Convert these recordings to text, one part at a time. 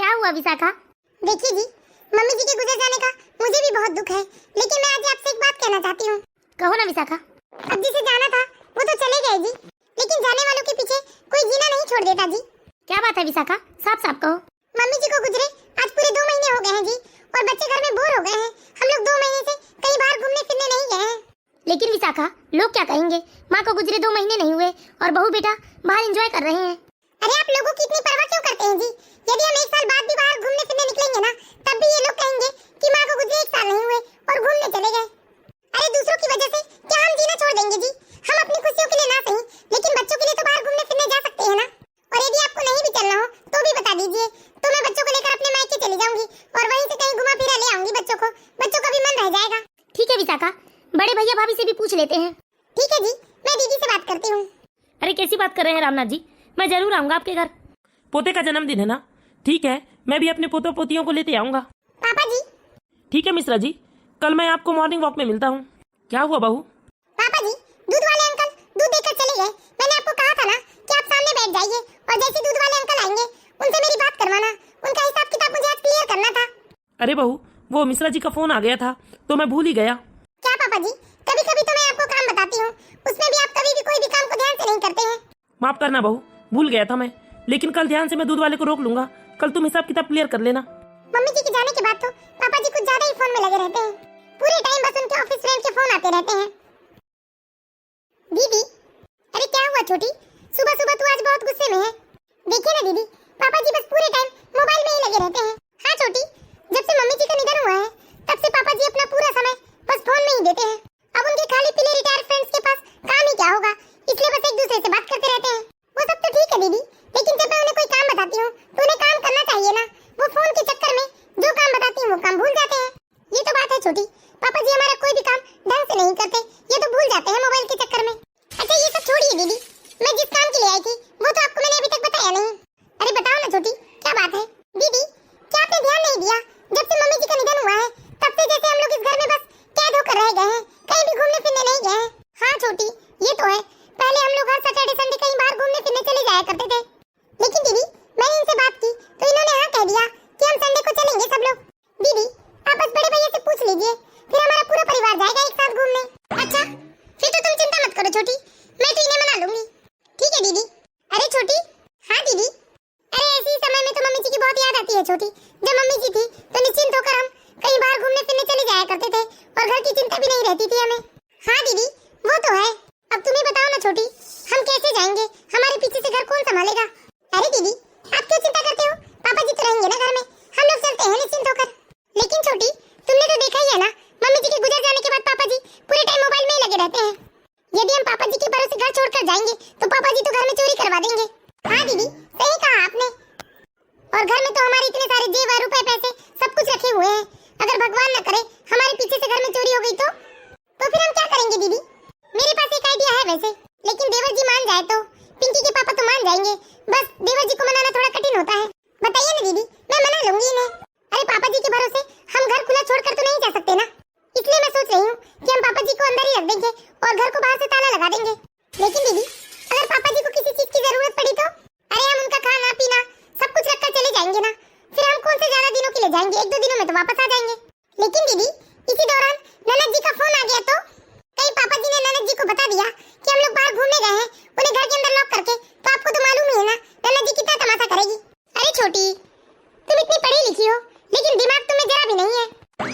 क्या हुआ विशाखा? देखिए जी, मम्मी जी के गुजर जाने का मुझे भी बहुत दुख है, लेकिन मैं आज आपसे एक बात कहना चाहती हूँ। कहो ना विशाखा। अब जिसे जाना था वो तो चले गए जी, लेकिन जाने वालों के पीछे कोई जीना नहीं छोड़ देता जी। क्या बात है विशाखा, साफ साफ कहो। मम्मी जी को गुजरे आज पूरे 2 महीने हो गए हैं जी, और बच्चे घर में बोर हो गए हैं। हम लोग 2 महीने से कहीं बाहर घूमने फिरने नहीं गए हैं। लेकिन विशाखा, लोग क्या कहेंगे? माँ को गुजरे 2 महीने नहीं हुए और बहू बेटा बाहर एंजॉय कर रहे हैं। अरे आप लोगों की इतनी परवाह क्यों करते हैं जी? यदि हम 1 साल बाद भी बाहर घूमने फिरने निकलेंगे ना, तब भी ये लोग कहेंगे कि माँ को गुजरे 1 साल नहीं हुए और घूमने चले गए। अरे दूसरों की वजह से क्या हम जीना छोड़ देंगे जी? हम अपनी खुशियों के लिए ना सही, लेकिन बच्चों के लिए तो बाहर घूमने फिरने जा सकते हैं ना। और यदि आपको नहीं भी चलना हो तो भी बता दीजिए, तो मैं बच्चों को लेकर अपने मायके चली जाऊंगी और वहीं से कहीं घुमा फिरा ले आऊंगी बच्चों को। बच्चों का भी मन रह जाएगा। ठीक है विशाखा, बड़े भैया भाभी से भी पूछ लेते हैं। ठीक है जी, मैं दीदी से बात करती हूँ। अरे कैसी बात कर रहे हैं रामनाथ जी, मैं जरूर आऊंगा आपके घर। पोते का जन्मदिन है ना, ठीक है, मैं भी अपने पोतों पोतियों को लेते आऊंगा। पापा जी। ठीक है मिश्रा जी, कल मैं आपको मॉर्निंग वॉक में मिलता हूँ। क्या हुआ बहू? पापा जी, दूध वाले अंकल दूध देकर चले गए। मैंने आपको कहा था ना कि आप सामने बैठ जाइए और जैसे दूध वाले अंकल आएंगे उनसे मेरी बात करवाना। उनका हिसाब किताब मुझे आज क्लियर करना था। अरे बहू, वो मिश्रा जी का फोन आ गया था तो मैं भूल ही गया। क्या पापा जी, कभी कभी तो मैं आपको काम बताती हूँ, उसमें भी आप कभी भी कोई भी काम को ध्यान से नहीं करते हैं। माफ करना बहू, भूल गया था मैं, लेकिन कल ध्यान से मैं दूध वाले को रोक लूंगा। कल तुम हिसाब किताब क्लियर कर लेना। मम्मी जी के जाने के बाद तो पापा जी कुछ ज्यादा ही फोन में लगे रहते हैं। पूरे टाइम बस उनके ऑफिस फ्रेंड के फोन आते रहते हैं। दीदी, अरे क्या हुआ छोटी, सुबह सुबह तू आज बहुत गुस्से में है। देखिए ना दीदी, पापा जी बस पूरे टाइम मोबाइल में ही लगे रहते हैं। हाँ छोटी, जब से मम्मी जी का निधन हुआ है तब से पापा जी अपना पूरा समय बस फोन में ही देते हैं। अब उनके खाली पीले रिटायर्ड फ्रेंड्स के पास काम ही क्या होगा, इसलिए बस एक दूसरे से बात करते रहते हैं। वो सब तो ठीक है दीदी, लेकिन जब मैं उन्हें कोई काम बताती हूँ तो उन्हें काम करना चाहिए ना। वो फोन के चक्कर में जो काम बताती हूँ वो काम भूल जाते हैं। ये तो बात है छोटी, पापा जी हमारा कोई भी काम ढंग से नहीं करते, ये तो भूल जाते हैं मोबाइल के चक्कर में। अच्छा ये सब छोड़िए दीदी, मैं जिस काम के लिए आई थी वो तो आपको मैंने अभी तक बताया नहीं। अरे बताओ ना छोटी, क्या बात है? दीदी, क्या आपने ध्यान नहीं दिया, जब से मम्मी जी का निधन हुआ है तब से जैसे हम लोग इस घर में बस कैद होकर रह गए हैं, कहीं भी घूमने फिरने नहीं गए हैं। हाँ छोटी, ये तो है, पहले हम लोग हर सैटरडे संडे कहीं बाहर घूमने फिरने चले जाया करते थे। लेकिन दीदी, मैंने इनसे बात की तो इन्होंने हाँ कह दिया कि हम संडे को चलेंगे सब लोग। दीदी, आप बस बड़े भैया से पूछ लीजिए, फिर हमारा पूरा परिवार जाएगा एक साथ घूमने। अच्छा, फिर तो तुम चिंता मत करो छोटी, मैं तो इन्हें मना लूंगी। ठीक है दीदी। अरे छोटी। हाँ दीदी। अरे ऐसे ही समय में तो मम्मी जी की बहुत याद आती है छोटी। जब मम्मी जी थी तो निश्चिंत होकर हम कहीं बाहर घूमने फिरने चले जाया करते थे और घर की चिंता भी नहीं रहती थी हमें। हाँ दीदी, वो तो है। अब तुम ही बताओ ना छोटी, हम कैसे जाएंगे? हमारे पीछे से घर कौन संभालेगा? अरे दीदी, आप क्यों चिंता करते हो? पापा जी तो रहेंगे ना घर में, हम लोग चलते हैं निश्चिंत होकर। लेकिन छोटी, तुमने तो देखा ही है ना, मम्मी जी के गुजर जाने के बाद पापा जी पूरे टाइम मोबाइल में ही लगे रहते हैं। यदि हम पापा जी के भरोसे घर छोड़कर जाएंगे तो पापा जी तो घर में चोरी करवा देंगे। हाँ दीदी, सही कहा आपने। और घर में तो हमारे इतने सारे जेवर रुपए पैसे सब कुछ रखे हुए हैं, अगर भगवान न करे हमारे पीछे से घर में चोरी हो गई तो फिर हम क्या करेंगे दीदी? मेरे पास एक आइडिया है वैसे, लेकिन देवर जी मान जाए तो, पिंकी के पापा तो मान जाएंगे, बस देवर जी को मनाना थोड़ा कठिन होता है। बताइए ना दीदी, मैं मना लूंगी इन्हें। अरे पापा जी के भरोसे हम घर खुला छोड़कर तो नहीं जा सकते ना, इसलिए मैं सोच रही हूँ कि हम पापा जी को अंदर ही रख देंगे और घर को बाहर से ताला लगा देंगे। लेकिन दीदी, अगर पापा जी को किसी चीज की जरूरत पड़ी तो? अरे हम उनका खाना पीना सब कुछ रखकर चले जाएंगे ना, फिर हम कौन से ज्यादा दिनों के लिए जाएंगे, 1-2 दिनों में तो वापस आ जाएंगे। लेकिन दीदी, इसी दौरान ननद जी का फोन आ गया तो? कहीं पापा जी ने ननद जी को बता दिया कि हम लोग बाहर घूमने गए हैं, उन्हें घर के अंदर लॉक करके, तो आपको तो मालूम ही है ना ननद जी कितना तमाशा करेगी। अरे छोटी, तुम इतनी पढ़ी लिखी हो लेकिन दिमाग तुम्हें जरा भी नहीं है।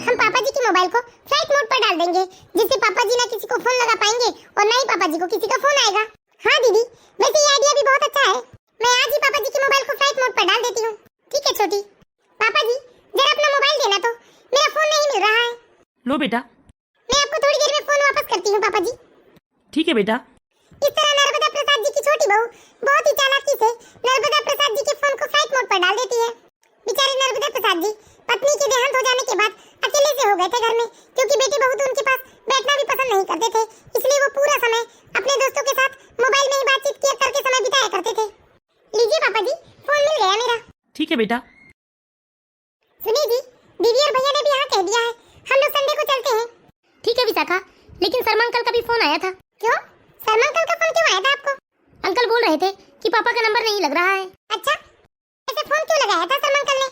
हम पापा जी के मोबाइल को फ्लाइट मोड पर डाल देंगे, जिससे पापा जी ना किसी को फोन लगा पाएंगे और ना ही पापा जी को किसी का फोन आएगा। हाँ दीदी, वैसे ये आइडिया भी बहुत अच्छा है, मैं आज ही पापा जी के मोबाइल को फ्लाइट मोड पर डाल देती हूँ। ठीक है छोटी। पापा जी, जरा अपना मोबाइल देना तो, मेरा फोन नहीं मिल रहा है। लो बेटा। मैं आपको थोड़ी देर में फोन वापस करती हूँ पापा जी। ठीक है बेटा। इस तरह नर्मदा प्रसाद जी की छोटी बहू बहुत ही चालाकी से नर्मदा प्रसाद जी के फोन को फ्लाइट मोड पर डाल देती है। बेचारे नर्मदा प्रसाद जी पत्नी के देहांत हो जाने के बाद अकेले से हो गए थे घर में, क्योंकि बेटे बहू तो उनके पास बैठना भी पसंद नहीं करते थे, इसलिए वो पूरा समय अपने दोस्तों के साथ मोबाइल में ही बातचीत किया करके समय बिताया करते थे। लीजिए पापा जी, फोन मिल गया मेरा। ठीक है बेटा। सुनिए जी, दीदी और भैया ने भी हाँ कह दिया है, हम लोग संडे को चलते हैं। ठीक है विशाखा, लेकिन शर्मा अंकल का भी फोन आया था। क्यों? शर्मा अंकल का फोन क्यों आया था आपको? अंकल बोल रहे थे कि पापा का नंबर नहीं लग रहा है। अच्छा, ऐसे फोन क्यों लगाया था शर्मा अंकल ने?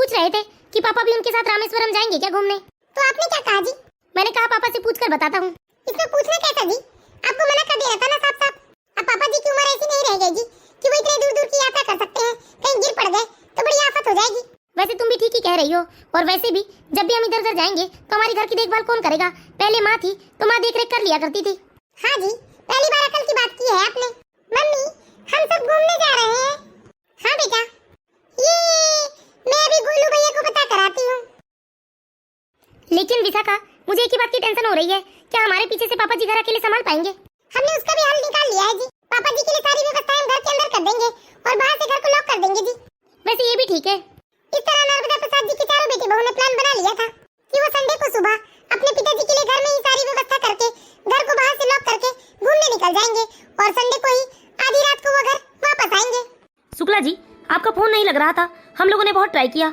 पूछ रहे थे कि पापा भी उनके साथ रामेश्वरम जाएंगे क्या घूमने। तो आपने क्या कहा जी? मैंने कहा पापा से पूछकर बताता हूँ। इसमें पूछना कैसा जी? आपको मना कर दिया था ना साफ साफ। अब पापा जी की उम्र ऐसी नहीं रह गई जी कि वो इतने दूर दूर की यात्रा कर सकते हैं। कहीं गिर पड़ गए तो बड़ी आफत हो जाएगी। वैसे तुम भी ठीक ही कह रही हो, और वैसे भी जब भी हम इधर उधर जाएंगे तो हमारे घर की देखभाल कौन करेगा? पहले माँ थी तो माँ देख रेख कर लिया करती थी। हाँ जी, पहली बार अकल की बात की है आपने। मम्मी, हम सब घूमने जा रहे हैं। हाँ बेटा, ये मैं अभी गोलू भैया को पता कराती हूँ। लेकिन विशाखा, मुझे एक ही बात की टेंशन हो रही है, क्या हमारे पीछे से पापा जी घर अकेले संभाल पाएंगे? हमने उसका भी हल निकाल लिया है जी। पापा जी के लिए सारी व्यवस्थाएं हम घर के अंदर कर देंगे और बाहर से घर को लॉक कर देंगे जी। वैसे ये भी ठीक है। इस तरह नर्मदा प्रसाद जी के चारों बेटे बहू ने प्लान बना लिया था कि वो संडे को सुबह अपने पिताजी के लिए घर में ही सारी व्यवस्था करके घर को बाहर से लॉक करके घूमने निकल जाएंगे और संडे को ही आधी रात को वो घर वापस आएंगे। शुक्ला जी, आपका फोन नहीं लग रहा था, हम लोगों ने बहुत ट्राई किया।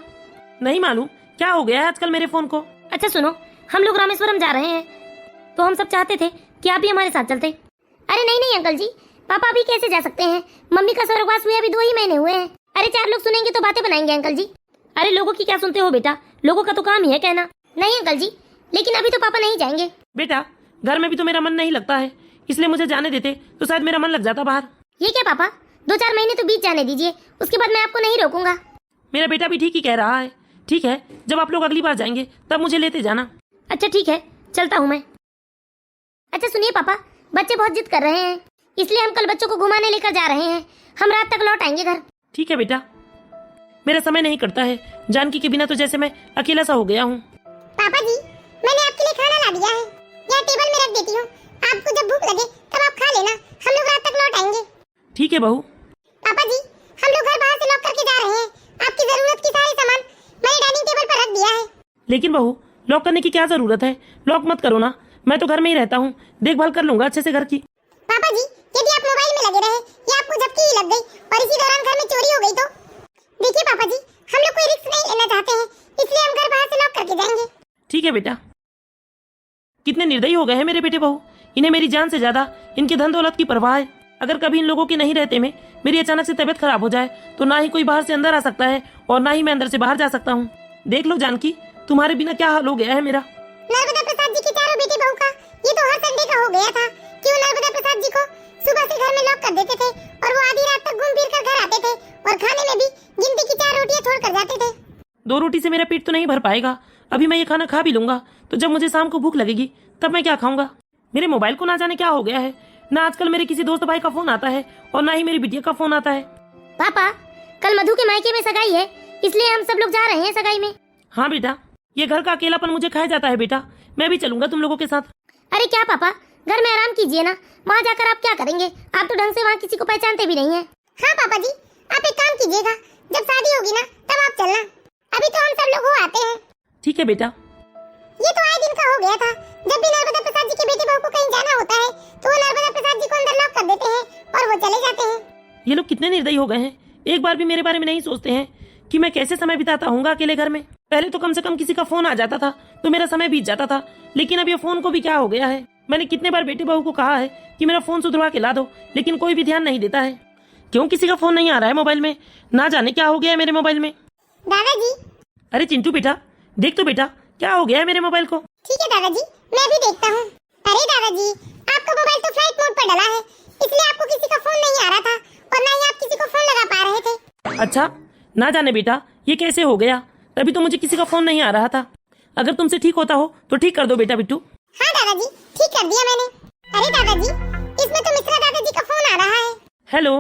नहीं मालूम क्या हो गया है आजकल मेरे फोन को। अच्छा सुनो, हम लोग रामेश्वरम जा रहे हैं तो हम सब चाहते थे कि आप भी हमारे साथ चलते। अरे नहीं नहीं अंकल जी, पापा भी कैसे जा सकते हैं? मम्मी का स्वर्गवास हुए अभी 2 ही महीने हुए हैं। अरे 4 लोग सुनेंगे तो बातें बनाएंगे अंकल जी। अरे लोगों की क्या सुनते हो बेटा, लोगों का तो काम ही है कहना। नहीं अंकल जी, लेकिन अभी तो पापा नहीं जाएंगे। बेटा घर में भी तो मेरा मन नहीं लगता है, इसलिए मुझे जाने देते तो शायद मेरा मन लग जाता बाहर। ये क्या पापा, 2-4 महीने तो बीत जाने दीजिए, उसके बाद मैं आपको नहीं रोकूंगा। मेरा बेटा भी ठीक ही कह रहा है। ठीक है, जब आप लोग अगली बार जाएंगे तब मुझे लेते जाना। अच्छा ठीक है, चलता हूँ मैं। अच्छा सुनिए पापा, बच्चे बहुत जिद कर रहे हैं, इसलिए हम कल बच्चों को घुमाने लेकर जा रहे हैं। हम रात तक लौट आएंगे घर। ठीक है बेटा, मेरा समय नहीं कटता है, जानकी के बिना तो जैसे मैं अकेला सा हो गया हूँ। पापा जी, मैंने आपके लिए खाना ला दिया है, यहाँ टेबल में रख देती हूँ। आपको जब भूख लगे तब आप खा लेना, हम लोग रात तक लौट आएंगे। ठीक है बहू। पापा जी, हम लोग घर बाहर से लॉक करके जा रहे हैं। आपकी जरूरत की सारे सामान मैंने डाइनिंग टेबल पर रख दिया है। लेकिन बहू, लॉक करने की क्या जरूरत है? लॉक मत करो ना, मैं तो घर में ही रहता हूँ, देखभाल कर लूंगा अच्छे से घर की। पापा जी, यदि आप मोबाइल में लगे रहे या आपको झपकी ही लग गई और इसी दौरान घर में चोरी हो गई तो? देखिए पापा जी, हम लोग कोई रिस्क नहीं लेना चाहते हैं, इसलिए हम घर बाहर से लॉक करके जाएंगे। ठीक है बेटा। कितने निर्दयी हो गए हैं मेरे बेटे बहू, इन्हें मेरी जान से ज्यादा इनके धन दौलत की परवाह है। अगर कभी इन लोगों के नहीं रहते में मेरी अचानक से तबीयत खराब हो जाए तो ना ही कोई बाहर से अंदर आ सकता है और ना ही मैं अंदर से बाहर जा सकता हूँ। देख लो जानकी, तुम्हारे बिना क्या हाल हो गया है मेरा। नर्मदा प्रसाद जी के चारों बेटे बहू का ये तो हर संडे का हो गया था कि वो नर्मदा प्रसाद जी को सुबह से घर में लॉक कर देते थे और वो आधी रात तक घूम फिर कर घर आते थे और खाने में भी गिनती की 4 रोटियां छोड़ कर जाते थे। 2 रोटी से मेरा पेट तो नहीं भर पाएगा। अभी मैं ये खाना खा भी लूंगा तो जब मुझे शाम को भूख लगेगी तब मैं क्या खाऊंगा? मेरे मोबाइल को ना जाने क्या हो गया है, ना आजकल मेरे किसी दोस्त भाई का फोन आता है और ना ही मेरी बिटिया का फोन आता है। पापा, कल मधु के मायके में सगाई है, इसलिए हम सब लोग जा रहे हैं सगाई में। हाँ बेटा, ये घर का अकेलापन मुझे खाया जाता है बेटा, मैं भी चलूंगा तुम लोगों के साथ। अरे क्या पापा, घर में आराम कीजिए ना, वहाँ जाकर आप क्या करेंगे? आप तो ढंग से वहाँ किसी को पहचानते भी नहीं है। हाँ पापा जी, आप एक काम कीजिएगा, जब शादी होगी ना तब आप चलना, अभी तो हम सब लोग हो आते हैं। ठीक है बेटा। ये तो आए दिन का हो गया था, जब भी नर्मदा प्रसाद जी के बेटे बहू को कहीं जाना होता है तो वो नर्मदा प्रसाद जी को अंदर लॉक कर देते हैं और वो चले जाते हैं। ये लोग कितने निर्दयी हो गए हैं, एक बार भी मेरे बारे में नहीं सोचते हैं कि मैं कैसे समय बिताता हूँगा अकेले घर में। पहले तो कम से कम किसी का फोन आ जाता था तो मेरा समय बीत जाता था, लेकिन अब ये फोन को भी क्या हो गया है। मैंने कितने बार बेटे बहू को कहा है कि मेरा फोन सुधरवा के ला दो, लेकिन कोई भी ध्यान नहीं देता है। क्यों किसी का फोन नहीं आ रहा है मोबाइल में, ना जाने क्या हो गया है मेरे मोबाइल में। दादाजी। अरे चिंटू बेटा, देख तो बेटा क्या हो गया है मेरे मोबाइल को। ठीक है दादाजी, मैं भी देखता हूँ। अरे दादाजी, आपका मोबाइल तो फ्लाइट मोड पर डला है, इसलिए आपको किसी का फोन नहीं आ रहा था और ना ही आप किसी को फोन लगा पा रहे थे। अच्छा, ना जाने बेटा ये कैसे हो गया, तभी तो मुझे किसी का फोन नहीं आ रहा था। अगर तुमसे ठीक होता हो तो ठीक कर दो बेटा बिट्टू। हाँ दादाजी, ठीक कर दिया मैंने। अरे दादाजी, इसमें तो मिश्रा दादाजी का फोन आ रहा है। हेलो,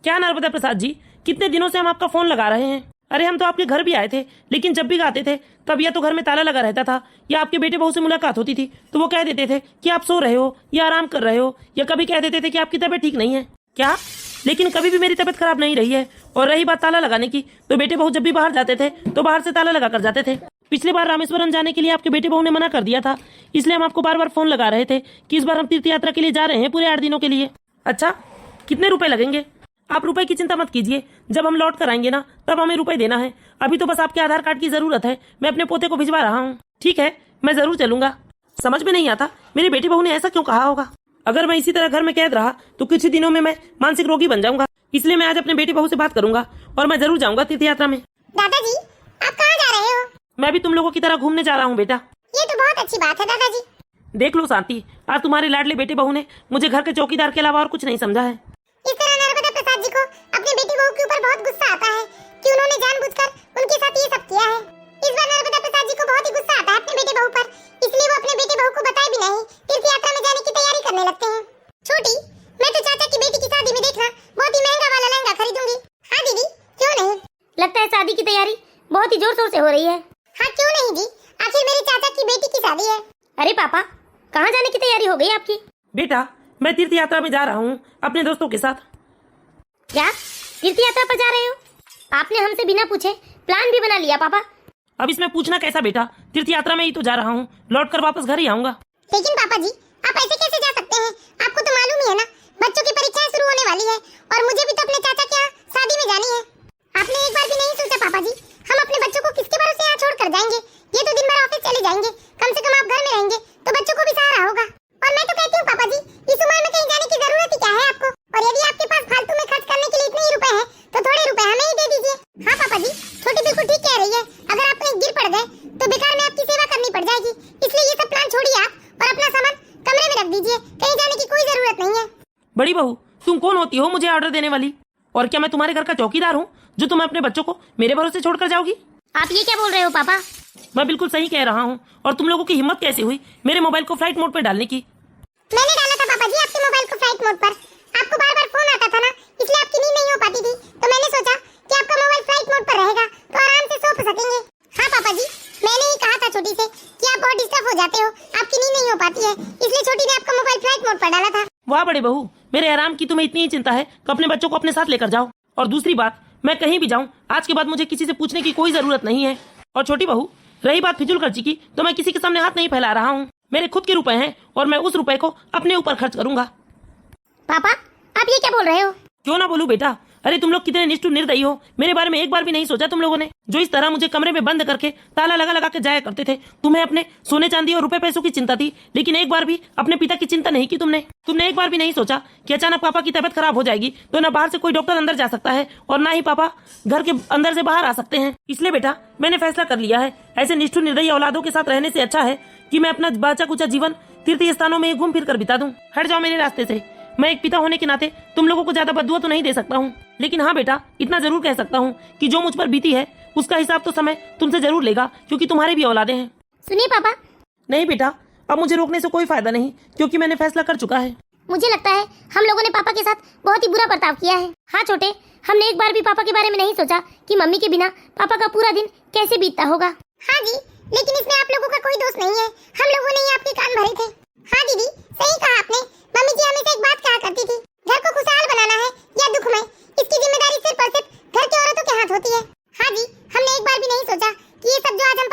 क्या नर्मदा प्रसाद जी, कितने दिनों से हम आपका फोन लगा रहे हैं। अरे हम तो आपके घर भी आए थे, लेकिन जब भी आते थे तब या तो घर में ताला लगा रहता था या आपके बेटे बहू से मुलाकात होती थी तो वो कह देते थे कि आप सो रहे हो या आराम कर रहे हो, या कभी कह देते थे कि आपकी तबीयत ठीक नहीं है। क्या? लेकिन कभी भी मेरी तबीयत खराब नहीं रही है। और रही बात ताला लगाने की, तो बेटे बहू जब भी बाहर जाते थे तो बाहर से ताला लगा कर जाते थे। पिछली बार रामेश्वरम जाने के लिए आपके बेटे बहू ने मना कर दिया था, इसलिए हम आपको बार बार फोन लगा रहे थे कि इस बार हम तीर्थ यात्रा के लिए जा रहे हैं पूरे 8 दिनों के लिए। अच्छा, कितने रुपए लगेंगे? आप रुपए की चिंता मत कीजिए, जब हम लौट कर आएंगे ना तब हमें रुपए देना है। अभी तो बस आपके आधार कार्ड की जरूरत है, मैं अपने पोते को भिजवा रहा हूँ। ठीक है, मैं जरूर चलूंगा। समझ में नहीं आता मेरी बेटी बहू ने ऐसा क्यों कहा होगा। अगर मैं इसी तरह घर में कैद रहा तो कुछ ही दिनों में मैं मानसिक रोगी बन जाऊंगा, इसलिए मैं आज अपने बेटी बहू से बात करूंगा और मैं जरूर जाऊंगा तीर्थ यात्रा में। दादाजी, आप कहाँ जा रहे हो? मैं भी तुम लोगों की तरह घूमने जा रहा हूँ बेटा। ये तो बहुत अच्छी बात है दादाजी। देख लो शांति, आज तुम्हारे लाडले बेटे बहू ने मुझे घर के चौकीदार के अलावा और कुछ नहीं समझा है। इस तरह नर्मदा प्रसाद जी को अपने बेटी बहू के ऊपर बहुत गुस्सा आता है कि उन्होंने जानबूझकर उनके साथ ये सब किया है। इस बार नर्मदा प्रसाद जी को बहुत ही गुस्सा आता है अपने बेटे बहू पर, इसलिए वो अपने बेटे बहू को बताए भी नहीं तीर्थ यात्रा में जाने की तैयारी करने लगते हैं। छोटी, मैं तो चाचा की बेटी की शादी में देखना बहुत ही महंगा वाला लहंगा खरीदूंगी। हाँ दीदी, क्यों नहीं? लगता है शादी की तैयारी बहुत ही जोर शोर से हो रही है। हाँ क्यों नहीं जी, आखिर मेरे चाचा की बेटी की शादी है। अरे पापा, कहाँ जाने की तैयारी हो गई आपकी? बेटा मैं तीर्थ यात्रा में जा रहा हूँ अपने दोस्तों के साथ। क्या तीर्थ यात्रा पर जा रहे हो? आपने हमसे बिना पूछे प्लान भी बना लिया पापा। अब इसमें पूछना कैसा बेटा, तीर्थ यात्रा में ही तो जा रहा हूँ, लौट कर वापस घर ही आऊंगा। लेकिन पापा जी, आप ऐसे कैसे जा सकते हैं? आपको तो मालूम ही है ना, बच्चों की परीक्षाएं शुरू होने वाली है और मुझे भी तो अपने चाचा के यहाँ शादी में जानी है। आपने एक बार भी नहीं सोचा पापा जी, हम अपने बच्चों को किसके भरोसे यहाँ छोड़ कर जाएंगे? ये तो दिन भर ऑफिस चले जाएंगे, कम से कम आप घर में रहेंगे तो बच्चों को भी सहारा होगा। और मैं तो कहती हूँ पापा जी, इस उम्र में कहीं जाने की जरूरत ही क्या है आपको? और यदि आपके पास फालतू में खर्च करने के लिए इतने ही रुपए हैं, तो थोड़े रुपए हमें ही दे दीजिए। हाँ पापा जी, छोटी बिल्कुल ठीक कह रही है। अगर आप कहीं गिर पड़ गए तो बेकार में आपकी सेवा करनी पड़ जाएगी। इसलिए ये सब प्लान छोड़िए आप और अपना सामान कमरे में रख दीजिए, कहीं जाने की कोई जरूरत नहीं है। बड़ी बहू, तुम कौन होती हो मुझे ऑर्डर देने वाली? और क्या मैं तुम्हारे घर का चौकीदार हूँ जो तुम अपने बच्चों को मेरे भरोसे छोड़कर जाओगी? आप ये क्या बोल रहे हो पापा? मैं बिल्कुल सही कह रहा हूँ। और तुम लोगों की हिम्मत कैसे हुई मेरे मोबाइल को फ्लाइट मोड पे डालने की? मैंने डाला था पापा जी आपके मोबाइल को फ्लाइट मोड पर। आपको बार-बार फोन आता था ना, इसलिए आपकी नींद नहीं हो पाती थी, तो मैंने सोचा कि आपका मोबाइल फ्लाइट मोड पर रहेगा तो आराम से सो सकेंगे। हाँ पापा जी, मैंने ही कहा था छोटी से कि आप बहुत डिस्टर्ब हो जाते हो, आपकी नींद नहीं हो पाती है, इसलिए छोटी ने आपका मोबाइल फ्लाइट मोड पर डाला था। वाह बड़े बहू, मेरे आराम की तुम्हें इतनी ही चिंता है कि अपने बच्चों को अपने साथ लेकर जाओ। और दूसरी बात, मैं कहीं भी जाऊँ आज के बाद मुझे किसी से पूछने की कोई जरूरत नहीं है। और छोटी बहू, रही बात फिजूल खर्ची की, तो मैं किसी के सामने हाथ नहीं फैला रहा हूँ। मेरे खुद के रुपए हैं और मैं उस रुपए को अपने ऊपर खर्च करूंगा। पापा, आप ये क्या बोल रहे हो? क्यों ना बोलूं बेटा, अरे तुम लोग कितने निष्ठुर निर्दयी हो, मेरे बारे में एक बार भी नहीं सोचा तुम लोगों ने। जो इस तरह मुझे कमरे में बंद करके ताला लगा लगा के जाया करते थे। तुम्हें अपने सोने चांदी और रुपए पैसों की चिंता थी, लेकिन एक बार भी अपने पिता की चिंता नहीं की तुमने एक बार भी नहीं सोचा कि अचानक पापा की तबीयत खराब हो जाएगी तो ना बाहर से कोई डॉक्टर अंदर जा सकता है और ना ही पापा घर के अंदर से बाहर आ सकते हैं। इसलिए बेटा मैंने फैसला कर लिया है, ऐसे निष्ठुर निर्दयी औलादों के साथ रहने से अच्छा है कि मैं अपना बचा कुचा जीवन तीर्थ स्थानों में घूम फिर कर बिता दूं। हट जाओ मेरे रास्ते से। मैं एक पिता होने के नाते तुम लोगों को ज्यादा बद्दुआ तो नहीं दे सकता हूँ, लेकिन हाँ बेटा, इतना जरूर कह सकता हूँ कि जो मुझ पर बीती है उसका हिसाब तो समय तुमसे जरूर लेगा, क्योंकि तुम्हारे भी औलादे हैं। सुनिए पापा, नहीं बेटा, अब मुझे रोकने से कोई फायदा नहीं, क्योंकि मैंने फैसला कर चुका है। मुझे लगता है हम लोगों ने पापा के साथ बहुत ही बुरा बर्ताव किया है। हाँ छोटे, हमने एक बार भी पापा के बारे में नहीं सोचा कि मम्मी के बिना पापा का पूरा दिन कैसे बीतता होगा। हाँ जी, लेकिन इसमें आप लोगों का कोई दोष नहीं है, हम लोगों ने ही आपके कान भरे थे। हाँ दीदी, सही कहा आपने। मम्मी जी हमेशा एक बात कहा करती थी, घर को खुशहाल बनाना है या दुखमय, इसकी जिम्मेदारी सिर्फ और सिर्फ घर की औरतों के हाथ होती है। हाँ जी, हमने एक बार भी नहीं सोचा कि ये सब जो आज हम